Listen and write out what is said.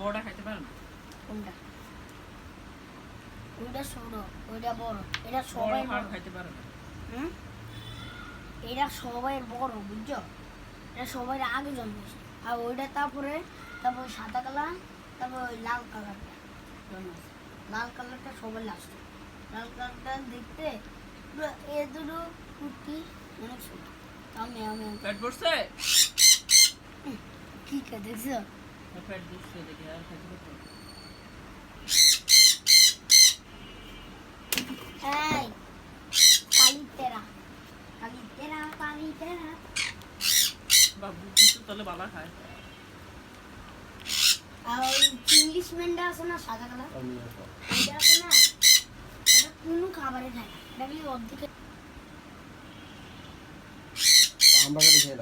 বড়টা খাইতে পারে না। কোনটা? ওইটা ছোট, ওইটা বড়। এটা বড় সবাই হাড় বড়। খাইতে পারে না। হুম? এটা সবাই বড়, বুঝছো? এটা সবাই আগে জন্মেছে। আর ওইটা তারপরে সাদা কালার, তারপর ওই লাল কালারটা জন্মেছে। লাল কালারটা সবাই লাস্টে। লাল কালারটা দেখতে পুরো এ দুটো কুর্তি অনেক ছোট। আমি পেট ভরছে? কি কে দেখছো? পেট ভরছে দেখে আর খাইতে পারতো না। এই কালি তেরা, কালি তেরা, কালি তেরা। বাবু কিছু তাহলে বালা খায়। আর ওই ইংলিশ ম্যানটা আছে না সাদা কালার, ওইটা আছে না, ওটা কোনো খাবারে খায় না। এটা খালি অর্ধেক আমরা খালি খেয়ে